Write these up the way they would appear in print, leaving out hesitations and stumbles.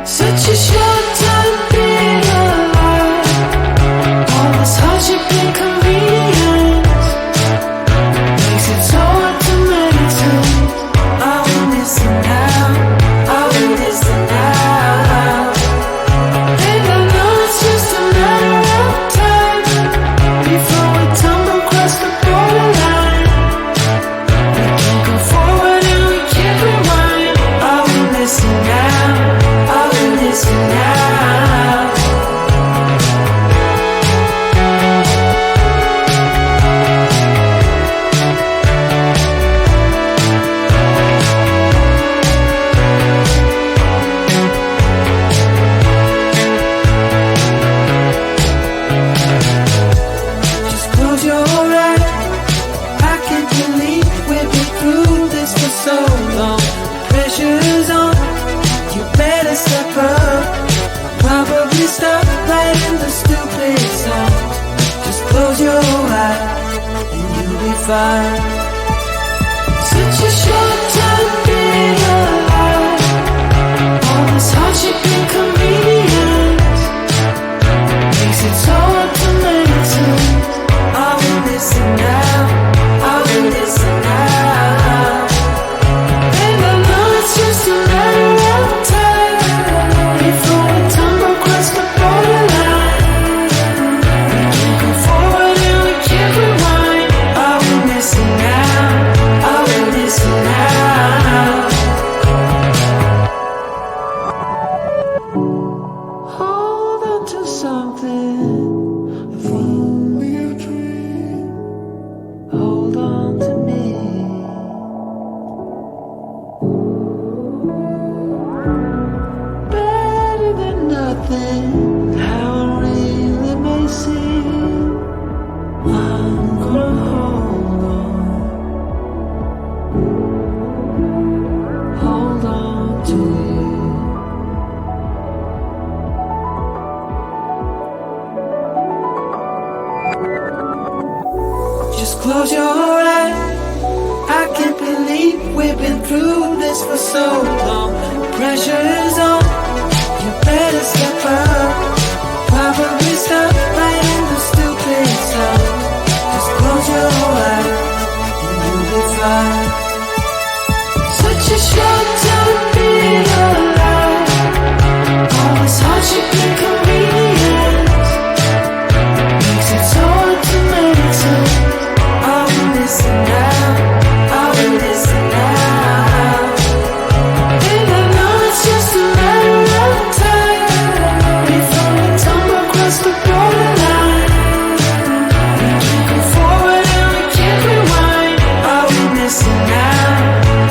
Such a short time being alive. All this hardship and convenience makes it so hard to meditate. I will listen now, I will listen now. And I know it's just a matter of time before we tumble across the borderline. We can't go forward and we can't rewind. I will listen now, I will listen now. Just close your eyes. I can't believe we've been through this for so long. Pressure's on, you better step up. Probably stop playing the stupid songs. Just close your eyes and you'll be fine. Such a short time being alive. All this hardship and convenience makes it so hard to meditate. I will listen now, I will listen now. And I know it's just a matter of time before we tumble across the borderline. We can't go forward and we can't rewind. I will listen now, I will listen now. Hold on to something, if only a dream. Hold on to me. Better than nothing, how it really may seem. I'm gonna hold on to you. Just close your eyes. I can't believe we've been through this for so long. Pressure is on, you better step up. Probably stop playing the stupid songs. Just close your eyes and you'll be fine. Such a short time being alive. All this hardship and convenience makes it so hard to meditate. I will listen now, I will listen now. And I know it's just a matter of time before we tumble across the borderline. We can't go forward and we can't rewind. I will listen now,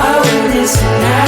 I will listen now.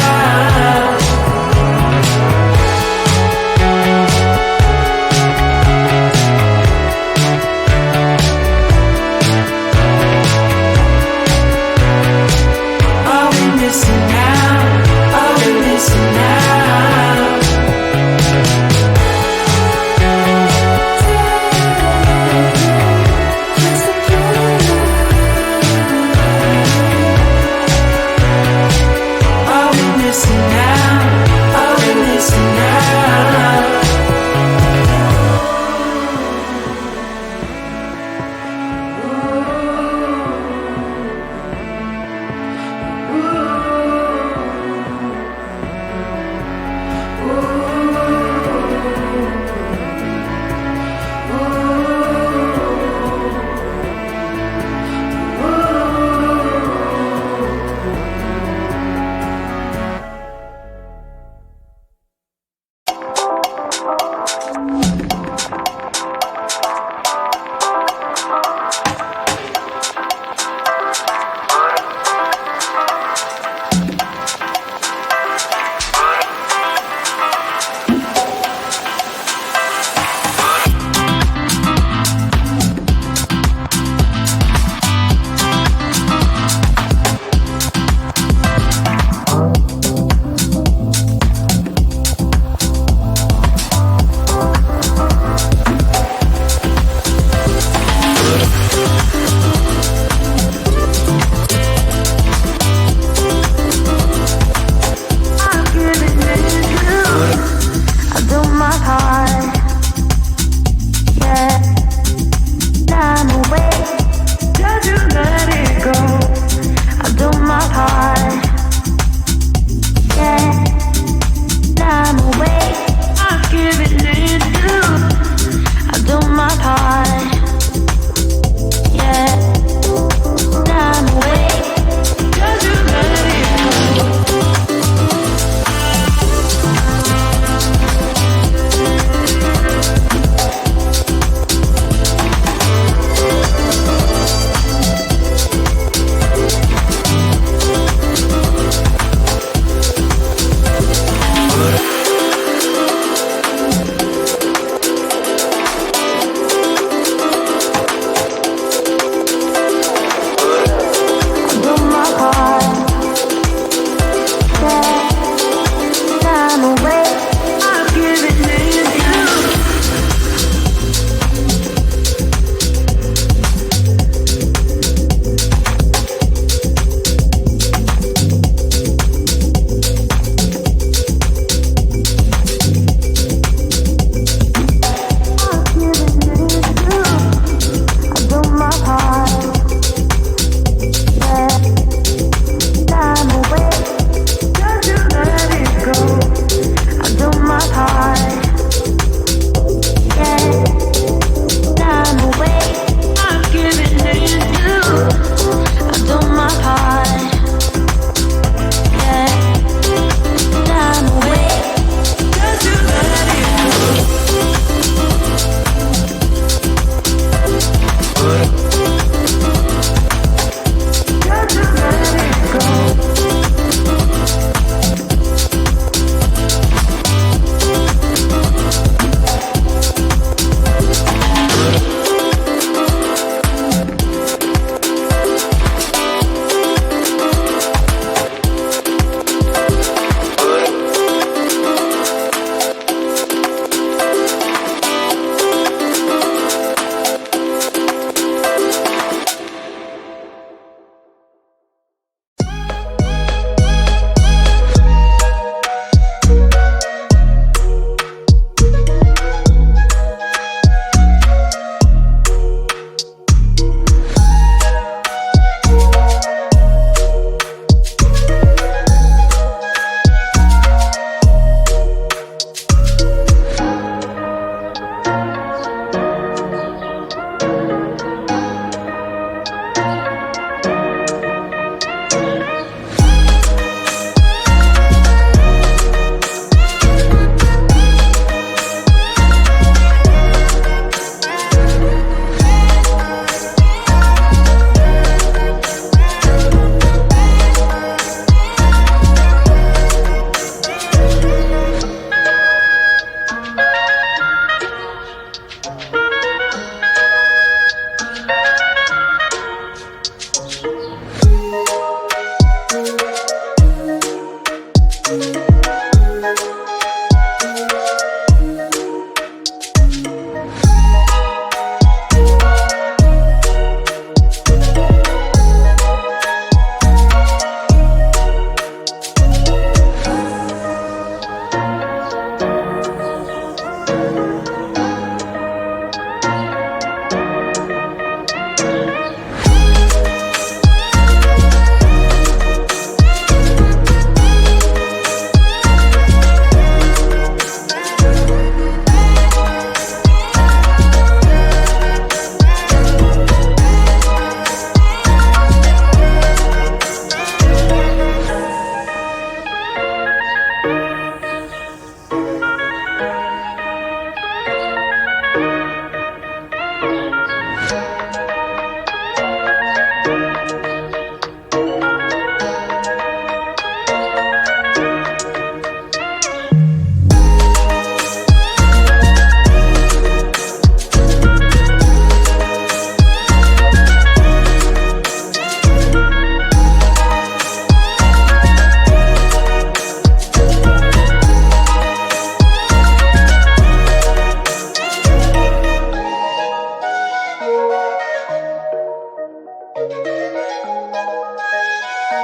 Such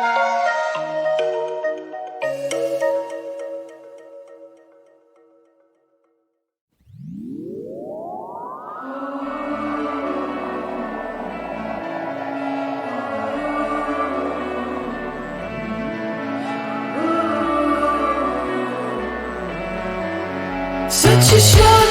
a show.